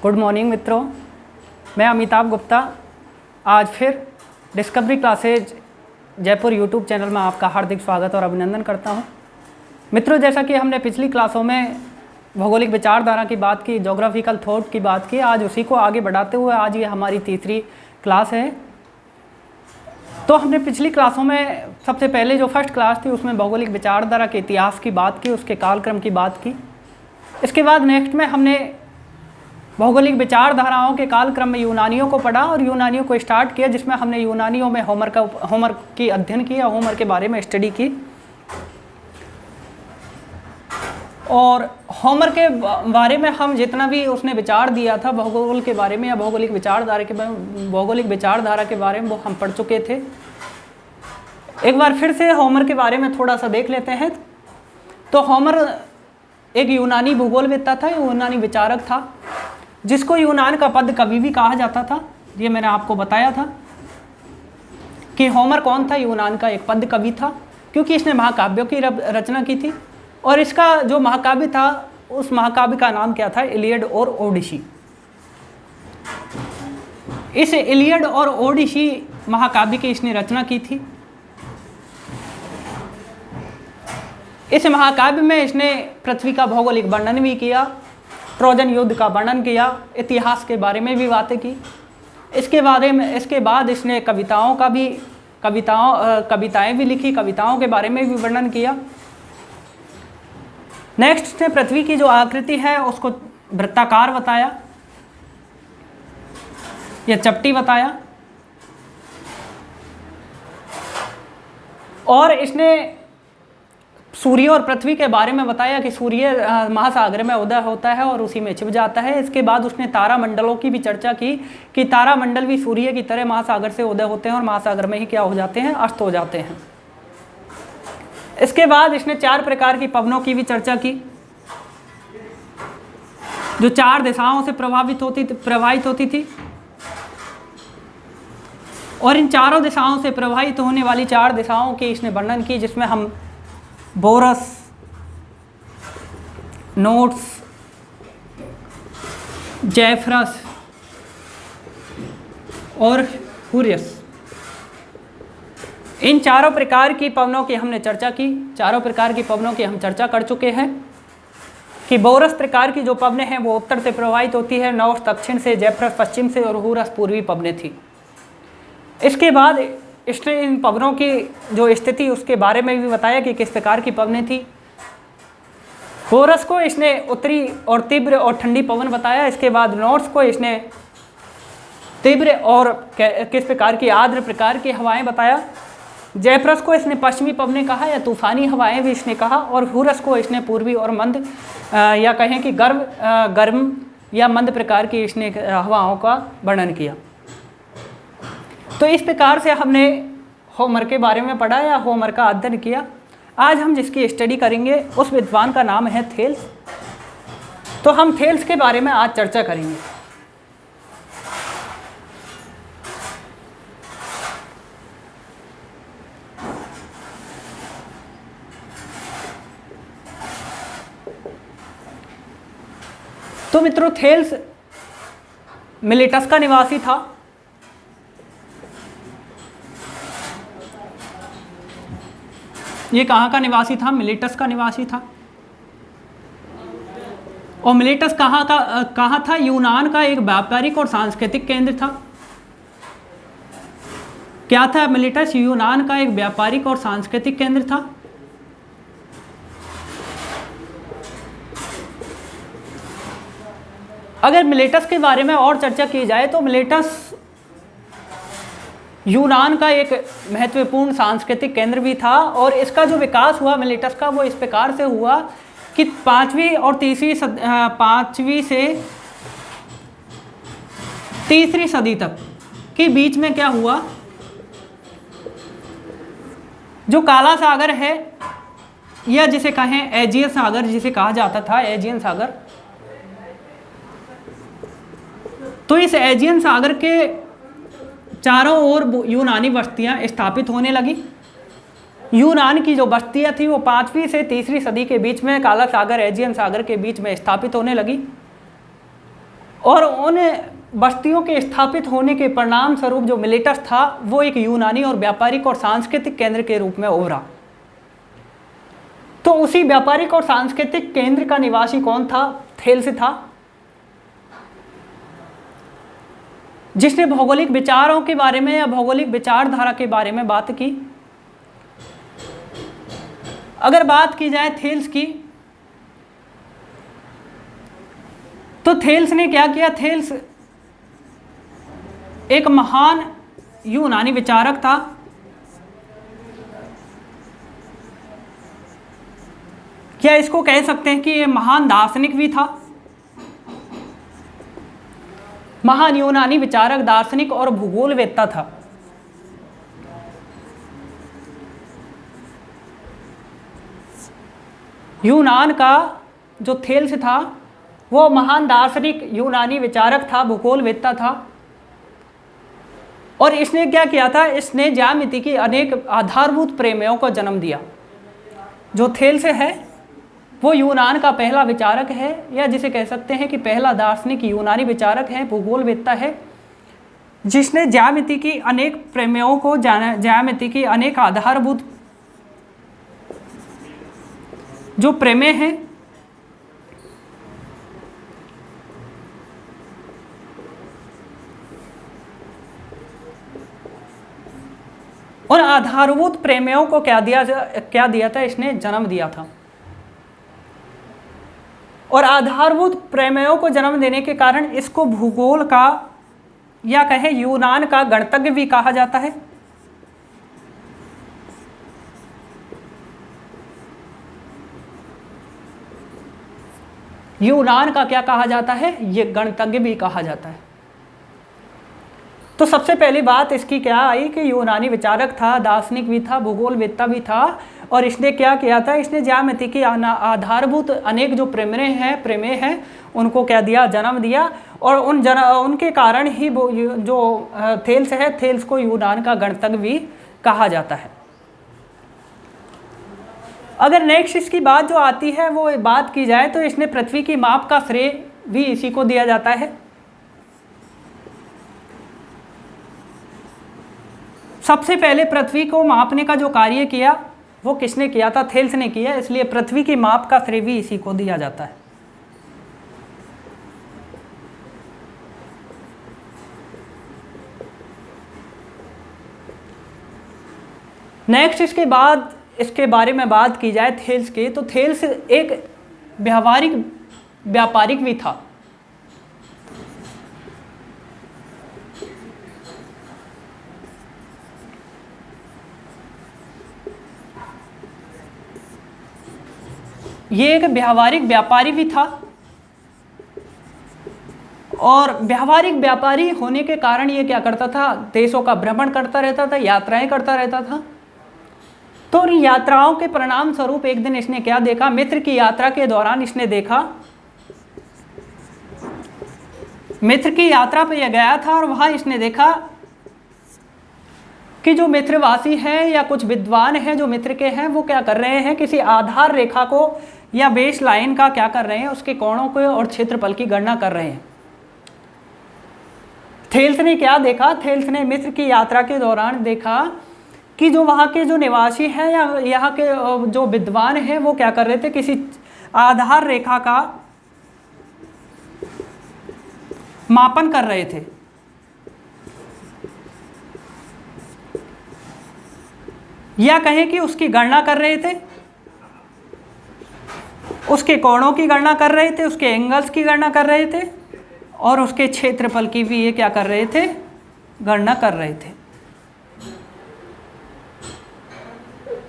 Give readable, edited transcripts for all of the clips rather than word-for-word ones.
Good morning मित्रों, मैं अमिताभ गुप्ता आज फिर discovery classes Jaipur YouTube channel में आपका हार्दिक स्वागत और अभिनंदन करता हूं। मित्रों, जैसा कि हमने पिछली क्लासों में भौगोलिक विचारधारा की बात की, जोग्राफिकल थॉट की बात की, आज उसी को आगे बढ़ाते हुए आज ये हमारी तीसरी क्लास है। तो हमने पिछली क्लासों में सबसे पहले जो फर्स्ट क्लास थी उसमें भौगोलिक विचारधारा के इतिहास की बात की, उसके कालक्रम की बात की। इसके बाद नेक्स्ट में हमने भौगोलिक विचारधाराओं के कालक्रम में यूनानियों को पढ़ा और यूनानियों को स्टार्ट किया, जिसमें हमने यूनानियों में होमर की अध्ययन किया, होमर के बारे में स्टडी की। और होमर के बारे में हम जितना भी उसने विचार दिया था भूगोल के बारे में या भौगोलिक विचारधारा के बारे में वो हम पढ़ चुके थे। एक बार फिर से होमर के बारे में थोड़ा सा देख लेते हैं। तो होमर एक यूनानी भूगोलवेत्ता था, यूनानी विचारक था, जिसको यूनान का पद कवि भी कहा जाता था। ये मैंने आपको बताया था कि होमर कौन था, यूनान का एक पद कवि था, क्योंकि इसने महाकाव्यों की रचना की थी। और इसका जो महाकाव्य था उस महाकाव्य का नाम क्या था, इलियड और ओडिसी। इस इलियड और ओडिसी महाकाव्य की इसने रचना की थी। इस महाकाव्य में इसने पृथ्वी का भौगोलिक वर्णन भी किया, ट्रोजन युद्ध का वर्णन किया, इतिहास के बारे में भी बातें की। इसके बाद इसने कविताएं भी लिखी, कविताओं के बारे में भी वर्णन किया। नेक्स्ट इसने पृथ्वी की जो आकृति है उसको वृत्ताकार बताया या चपटी बताया। और इसने सूर्य और पृथ्वी के बारे में बताया कि सूर्य महासागर में उदय होता है और उसी में छिप जाता है। इसके बाद उसने तारामंडलों की भी चर्चा की कि तारामंडल भी सूर्य की तरह महासागर से उदय होते हैं और महासागर में ही क्या हो जाते हैं, अस्त हो जाते हैं। इसके बाद इसने 4 प्रकार की पवनों की भी चर्चा की, जो 4 दिशाओं से प्रवाहित होती थी। और इन चारों दिशाओं से प्रवाहित होने वाली 4 दिशाओं की इसने वर्णन की, जिसमें हम बोरस, नोट्स, जेफरस और हुरियस, इन चारों प्रकार की पवनों की हमने चर्चा की। चारों प्रकार की पवनों की हम चर्चा कर चुके हैं कि बोरस प्रकार की जो पवनें हैं वो उत्तर से प्रवाहित होती है, नॉर्थ दक्षिण से, जेफरस पश्चिम से और हुरस पूर्वी पवनें थी। इसके बाद इसने इन पवनों की जो स्थिति उसके बारे में भी बताया कि किस प्रकार की पवनें थी। बोरस को इसने उत्तरी और तीव्र और ठंडी पवन बताया। इसके बाद नॉर्थ को इसने तीव्र और किस प्रकार की आर्द्र प्रकार की हवाएं बताया। जेफरस को इसने पश्चिमी पवनें कहा या तूफानी हवाएं भी इसने कहा। और हुरस को इसने पूर्वी और मंद या कहें कि गर्म या मंद प्रकार की इसने हवाओं का वर्णन किया। तो इस प्रकार से हमने होमर के बारे में पढ़ा या होमर का अध्ययन किया। आज हम जिसकी स्टडी करेंगे उस विद्वान का नाम है थेल्स। तो हम थेल्स के बारे में आज चर्चा करेंगे। तो मित्रों, थेल्स मिलेटस का निवासी था। ये कहाँ का निवासी था? मिलेटस का निवासी था। और मिलेटस कहाँ था? यूनान का एक व्यापारिक और सांस्कृतिक केंद्र था। क्या था मिलेटस? यूनान का एक व्यापारिक और सांस्कृतिक केंद्र था। अगर मिलेटस के बारे में और चर्चा की जाए तो मिलेटस यूनान का एक महत्वपूर्ण सांस्कृतिक केंद्र भी था। और इसका जो विकास हुआ मिलेटस का वो इस प्रकार से हुआ कि 5वीं से तीसरी सदी तक के बीच में क्या हुआ, जो काला सागर है या जिसे कहें एजियन सागर, जिसे कहा जाता था एजियन सागर, तो इस एजियन सागर के चारों ओर यूनानी बस्तियां स्थापित होने लगी। यूनान की जो बस्तियां थी वो 5वीं से तीसरी सदी के बीच में काला सागर एजियन सागर के बीच में स्थापित होने लगी। और उन बस्तियों के स्थापित होने के परिणाम स्वरूप जो मिलेटस था वो एक यूनानी और व्यापारिक और सांस्कृतिक केंद्र के रूप में उभरा। तो उसी व्यापारिक और सांस्कृतिक केंद्र का निवासी कौन था? थेल्स था, जिसने भौगोलिक विचारों के बारे में या भौगोलिक विचारधारा के बारे में बात की। अगर बात की जाए थेल्स की, तो थेल्स ने क्या किया? थेल्स एक महान यूनानी विचारक था, क्या इसको कह सकते हैं कि ये महान दार्शनिक भी था। महान यूनानी विचारक, दार्शनिक और भूगोलवेत्ता था। यूनान का जो थेल्स था वो महान दार्शनिक यूनानी विचारक था, भूगोलवेत्ता था। और इसने क्या किया था? इसने ज्यामिति की अनेक आधारभूत प्रमेयों को जन्म दिया। जो थेल्स है वो यूनान का पहला विचारक है, या जिसे कह सकते हैं कि पहला दार्शनिक यूनानी विचारक है, भूगोलवेत्ता है, जिसने ज्यामिति की अनेक प्रमेयों को ज्यामिति की अनेक आधारभूत जो प्रमेय हैं उन आधारभूत प्रमेयों को क्या दिया था? इसने जन्म दिया था। और आधारभूत प्रमेयों को जन्म देने के कारण इसको भूगोल का या कहें यूनान का गणतज्ञ भी कहा जाता है। यूनान का क्या कहा जाता है? ये गणतज्ञ भी कहा जाता है। तो सबसे पहली बात इसकी क्या आई कि यूनानी विचारक था, दार्शनिक भी था, भूगोलवेत्ता भी था, और इसने क्या किया था? इसने ज्यामिति की आधारभूत अनेक जो प्रमेय हैं उनको क्या दिया? जन्म दिया। और उनके कारण ही जो थेल्स है, थेल्स को यूनान का गणतज्ञ भी कहा जाता है। अगर नेक्स्ट इसकी बात जो आती है वो बात की जाए तो इसने पृथ्वी की माप का श्रेय भी इसी को दिया जाता है। सबसे पहले पृथ्वी को मापने का जो कार्य किया वो किसने किया था? थेल्स ने किया, इसलिए पृथ्वी की माप का श्रेय भी इसी को दिया जाता है। नेक्स्ट इसके बारे में बात की जाए थेल्स के, तो थेल्स एक व्यापारिक भी था। ये एक व्यापारी भी था, और व्यावहारिक व्यापारी होने के कारण ये क्या करता था? देशों का भ्रमण करता रहता था, यात्राएं करता रहता था। तो उन यात्राओं के परिणाम स्वरूप एक दिन इसने क्या देखा? मिस्र की यात्रा के दौरान इसने देखा, मिस्र की यात्रा पे यह गया था और वहां इसने देखा कि जो मिस्रवासी हैं या कुछ विद्वान हैं जो मिस्र के हैं, वो क्या कर रहे हैं? किसी आधार रेखा को या बेस लाइन का क्या कर रहे हैं? उसके कोणों को और क्षेत्रफल की गणना कर रहे हैं। थेल्स ने क्या देखा? थेल्स ने मिस्र की यात्रा के दौरान देखा कि जो वहाँ के जो निवासी हैं या यहाँ के जो विद्वान हैं वो क्या कर रहे थे? किसी आधार रेखा का मापन कर रहे थे। या कहें कि उसकी गणना कर रहे थे, उसके कोणों की गणना कर रहे थे, उसके एंगल्स की गणना कर रहे थे, और उसके क्षेत्रफल की भी ये क्या कर रहे थे? गणना कर रहे थे।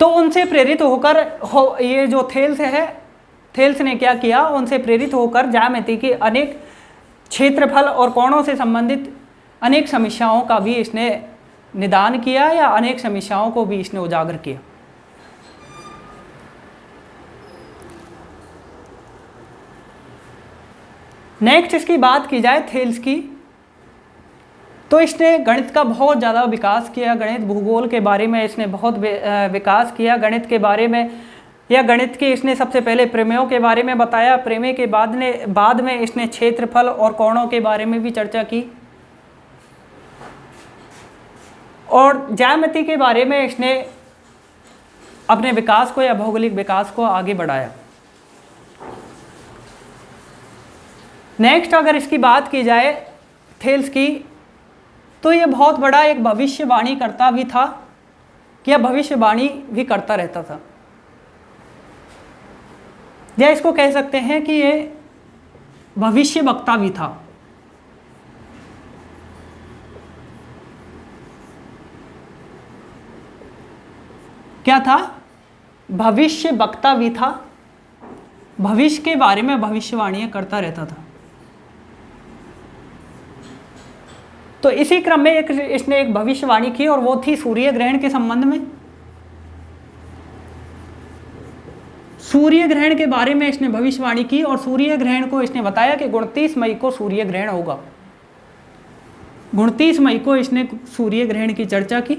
तो उनसे प्रेरित होकर ये जो थेल्स है, थेल्स ने क्या किया? उनसे प्रेरित होकर ज्यामिति की अनेक क्षेत्रफल और कोणों से संबंधित अनेक समस्याओं का भी इसने निदान किया, या अनेक समस्याओं को भी इसने उजागर किया। नेक्स्ट इसकी बात की जाए थेल्स की, तो इसने गणित का बहुत ज़्यादा विकास किया। गणित भूगोल के बारे में इसने बहुत विकास किया। गणित के बारे में या गणित की इसने सबसे पहले प्रमेयों के बारे में बताया, प्रमेय के बाद में इसने क्षेत्रफल और कोणों के बारे में भी चर्चा की, और ज्यामिति के बारे में इसने अपने विकास को या भौगोलिक विकास को आगे बढ़ाया। नेक्स्ट अगर इसकी बात की जाए थेल्स की, तो ये बहुत बड़ा एक भविष्यवाणी करता भी था, या भविष्यवाणी भी करता रहता था, या इसको कह सकते हैं कि ये भविष्य वक्ता भी था। क्या था? भविष्य वक्ता भी था, भविष्य के बारे में भविष्यवाणियां करता रहता था। तो इसी क्रम में इसने एक भविष्यवाणी की, और वो थी सूर्य ग्रहण के संबंध में। सूर्य ग्रहण के बारे में इसने भविष्यवाणी की, और सूर्य ग्रहण को इसने बताया कि 29 मई को सूर्य ग्रहण होगा। 29 मई को इसने सूर्य ग्रहण की चर्चा की।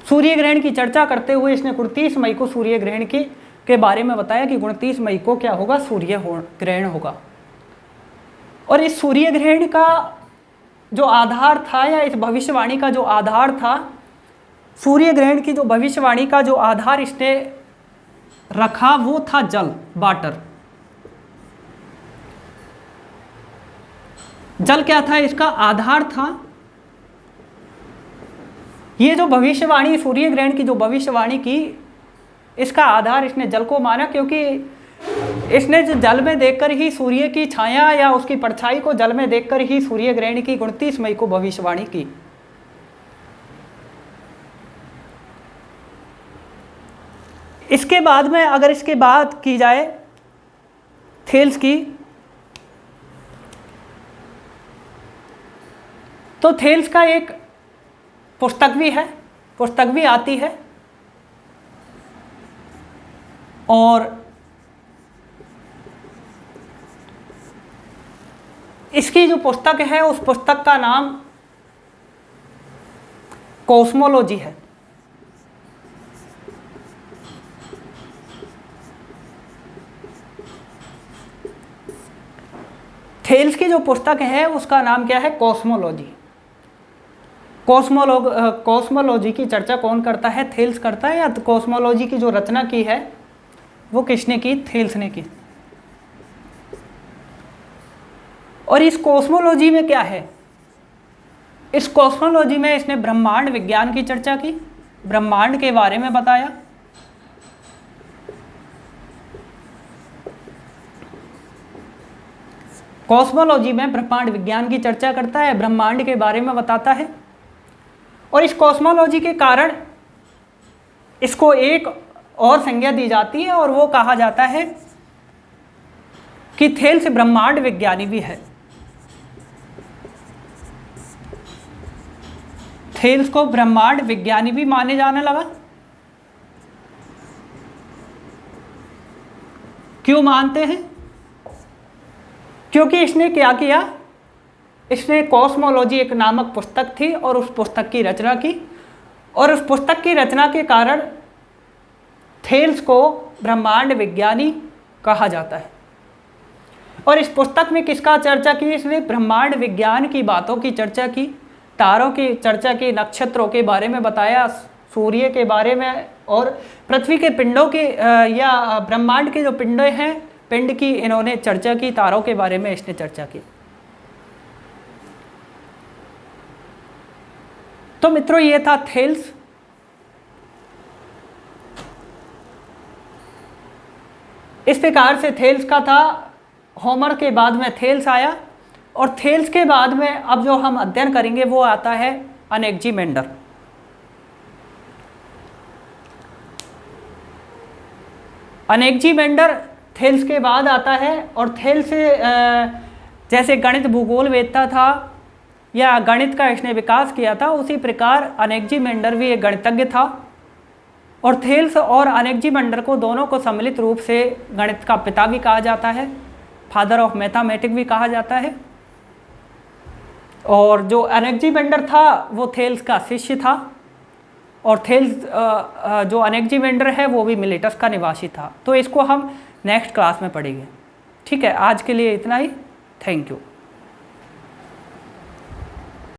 सूर्य ग्रहण की चर्चा करते हुए इसने 29 मई को सूर्य ग्रहण के बारे में बताया कि 29 मई को क्या होगा? सूर्य ग्रहण होगा। और इस सूर्य ग्रहण का जो आधार था, या इस भविष्यवाणी का जो आधार था, सूर्य ग्रहण की जो भविष्यवाणी का जो आधार इसने रखा, वो था जल, वाटर। जल क्या था? इसका आधार था। ये जो भविष्यवाणी, सूर्य ग्रहण की जो भविष्यवाणी की, इसका आधार इसने जल को माना, क्योंकि इसने जो जल में देखकर ही सूर्य की छाया या उसकी परछाई को जल में देखकर ही सूर्य ग्रहण की 29 मई को भविष्यवाणी की। इसके बाद में अगर इसके बात की जाए थेल्स की, तो थेल्स का एक पुस्तक भी है, पुस्तक भी आती है, और इसकी जो पुस्तक है उस पुस्तक का नाम कॉस्मोलॉजी है। थेल्स की जो पुस्तक है उसका नाम क्या है? कॉस्मोलॉजी। कॉस्मोलॉजी की चर्चा कौन करता है? थेल्स करता है। या कॉस्मोलॉजी की जो रचना की है वो किसने की? थेल्स ने की। और इस कॉस्मोलॉजी में क्या है? इस कॉस्मोलॉजी में इसने ब्रह्मांड विज्ञान की चर्चा की, ब्रह्मांड के बारे में बताया। कॉस्मोलॉजी में ब्रह्मांड विज्ञान की चर्चा करता है, ब्रह्मांड के बारे में बताता है। और इस कॉस्मोलॉजी के कारण इसको एक और संज्ञा दी जाती है, और वो कहा जाता है कि थेल्स ब्रह्मांड विज्ञानी भी है। थेल्स को ब्रह्मांड विज्ञानी भी माने जाने लगा। क्यों मानते हैं? क्योंकि इसने क्या किया? इसने कॉस्मोलॉजी एक नामक पुस्तक थी, और उस पुस्तक की रचना की, और उस पुस्तक की रचना के कारण थेल्स को ब्रह्मांड विज्ञानी कहा जाता है। और इस पुस्तक में किसका चर्चा की? इसने ब्रह्मांड विज्ञान की बातों की चर्चा की, तारों की चर्चा की, नक्षत्रों के बारे में बताया, सूर्य के बारे में, और पृथ्वी के पिंडों की या ब्रह्मांड के जो पिंड हैं, पिंड की इन्होंने चर्चा की, तारों के बारे में इसने चर्चा की। तो मित्रों, ये था थेल्स। इस प्रकार से थेल्स का था। होमर के बाद में थेल्स आया, और थेल्स के बाद में अब जो हम अध्ययन करेंगे वो आता है अनेक्जिमेंडर। अनेक्जिमेंडर थेल्स के बाद आता है, और थेल्स जैसे गणित भूगोल वेदता था या गणित का इसने विकास किया था, उसी प्रकार अनेक्जिमेंडर भी एक गणितज्ञ था। और थेल्स और अनेक्जिमेंडर को दोनों को सम्मिलित रूप से गणित का पिता भी कहा जाता है, फादर ऑफ मैथमेटिक्स भी कहा जाता है। और जो अनेक्जिमेंडर था वो थेल्स का शिष्य था, और थेल्स जो अनेक्जिमेंडर है वो भी मिलेटस का निवासी था। तो इसको हम नेक्स्ट क्लास में पढ़ेंगे। ठीक है, आज के लिए इतना ही। Thank you.